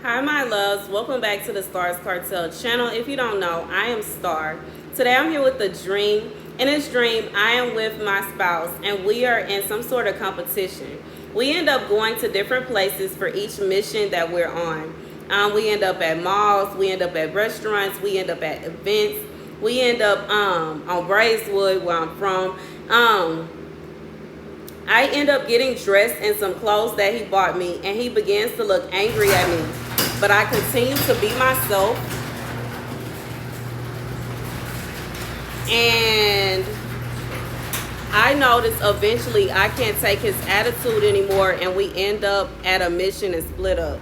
Hi my loves, welcome back to the Starscartel channel. If you don't know, I am Star. Today I'm here with a dream. In this dream, I am with my spouse and we are in some sort of competition. We end up going to different places for each mission that we're on. We end up at malls, we end up at restaurants, we end up at events, we end up on Braeswood, where I'm from. I end up getting dressed in some clothes that he bought me, and he begins to look angry at me. But I continue to be myself. And I notice eventually I can't take his attitude anymore, and we end up at a mission and split up.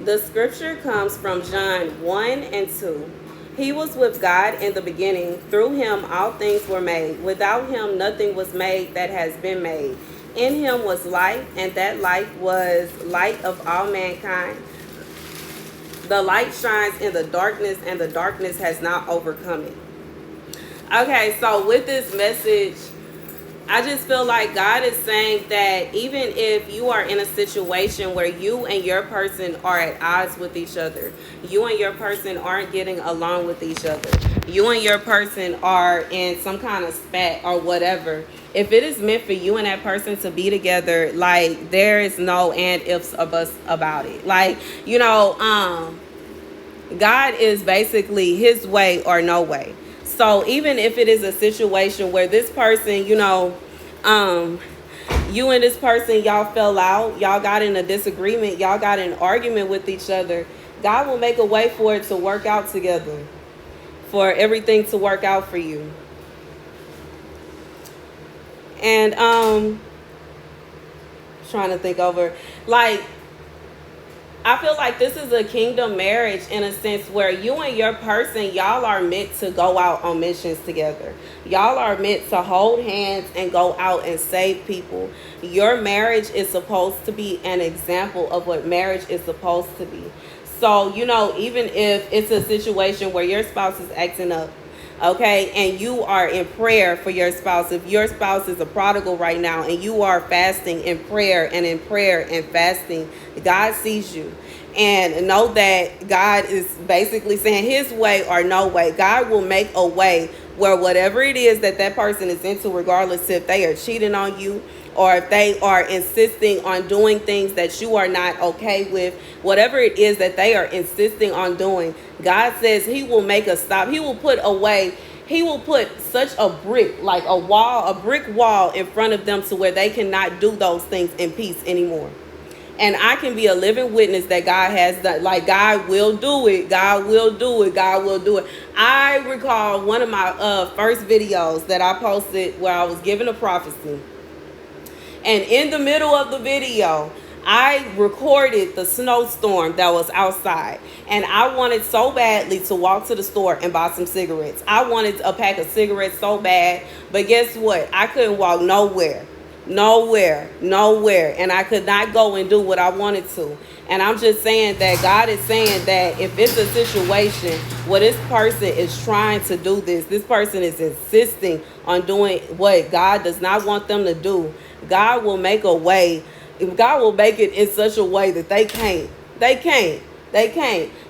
The scripture comes from John 1 and 2. He was with God in the beginning. Through him all things were made. Without him nothing was made that has been made. In him was light, and that light was light of all mankind. The light shines in the darkness, and the darkness has not overcome it. Okay, so with this message, I just feel like God is saying that even if you are in a situation where you and your person are at odds with each other, you and your person aren't getting along with each other, you and your person are in some kind of spat or whatever, if it is meant for you and that person to be together, like, there is no and ifs or buts about it. Like, you know, God is basically his way or no way. So even if it is a situation where this person, you know, you and this person, y'all fell out, y'all got in a disagreement, y'all got in an argument with each other, God will make a way for it to work out together, for everything to work out for you. And trying to think over, like, I feel like this is a kingdom marriage in a sense where you and your person, y'all are meant to go out on missions together. Y'all are meant to hold hands and go out and save people. Your marriage is supposed to be an example of what marriage is supposed to be. So, you know, even if it's a situation where your spouse is acting up, okay, and you are in prayer for your spouse, if your spouse is a prodigal right now and you are fasting in prayer and fasting, God sees you. And know that God is basically saying his way or no way. God will make a way where whatever it is that that person is into, regardless if they are cheating on you or if they are insisting on doing things that you are not okay with, whatever it is that they are insisting on doing, God says he will make a stop. He will put away, he will put such a brick, like a wall, a brick wall in front of them to where they cannot do those things in peace anymore. And I can be a living witness that God has done. Like, God will do it. God will do it. God will do it. I recall one of my first videos that I posted where I was giving a prophecy. And in the middle of the video, I recorded the snowstorm that was outside. And I wanted so badly to walk to the store and buy some cigarettes. I wanted a pack of cigarettes so bad. But guess what? I couldn't walk nowhere. And I could not go and do what I wanted to. And I'm just saying that God is saying that if it's a situation where this person is trying to do this person is insisting on doing what God does not want them to do, God will make a way. God will make it in such a way that they can't.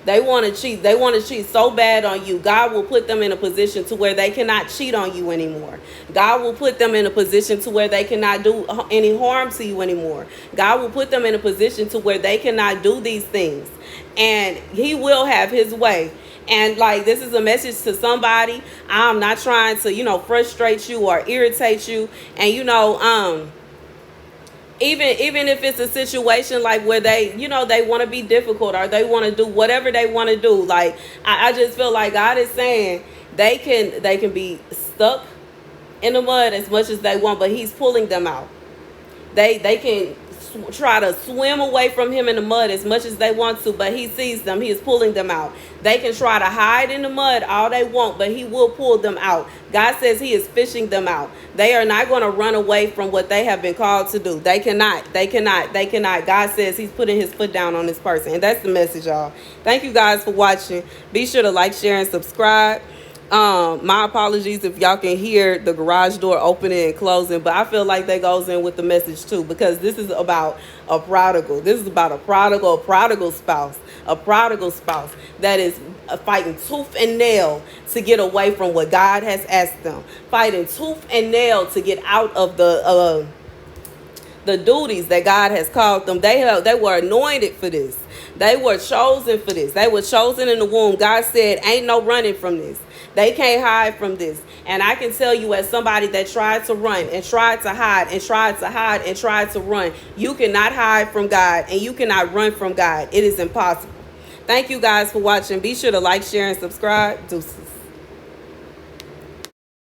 They want to cheat. They want to cheat so bad on you. God will put them in a position to where they cannot cheat on you anymore. God will put them in a position to where they cannot do any harm to you anymore. God will put them in a position to where they cannot do these things. And he will have his way. And like, this is a message to somebody. I'm not trying to, you know, frustrate you or irritate you. And, you know, even if it's a situation like where they, you know, they want to be difficult or they want to do whatever they want to do. Like, I just feel like God is saying they can be stuck in the mud as much as they want, but he's pulling them out. They can try to swim away from him in the mud as much as they want to, but he sees them. He is pulling them out. They can try to hide in the mud all they want, but he will pull them out. God says he is fishing them out. They are not going to run away from what they have been called to do. They cannot. God says he's putting his foot down on this person. And that's the message, y'all. Thank you guys for watching. Be sure to like, share, and subscribe. My apologies if y'all can hear the garage door opening and closing, but I feel like that goes in with the message too, because this is about a prodigal. This is about a prodigal spouse, that is fighting tooth and nail to get away from what God has asked them, fighting tooth and nail to get out of the duties that God has called them. They were anointed for this. They were chosen for this. They were chosen in the womb. God said, ain't no running from this. They can't hide from this. And I can tell you, as somebody that tried to run and tried to hide and tried to hide and tried to run, you cannot hide from God and you cannot run from God. It is impossible. Thank you guys for watching. Be sure to like, share, and subscribe. Deuces.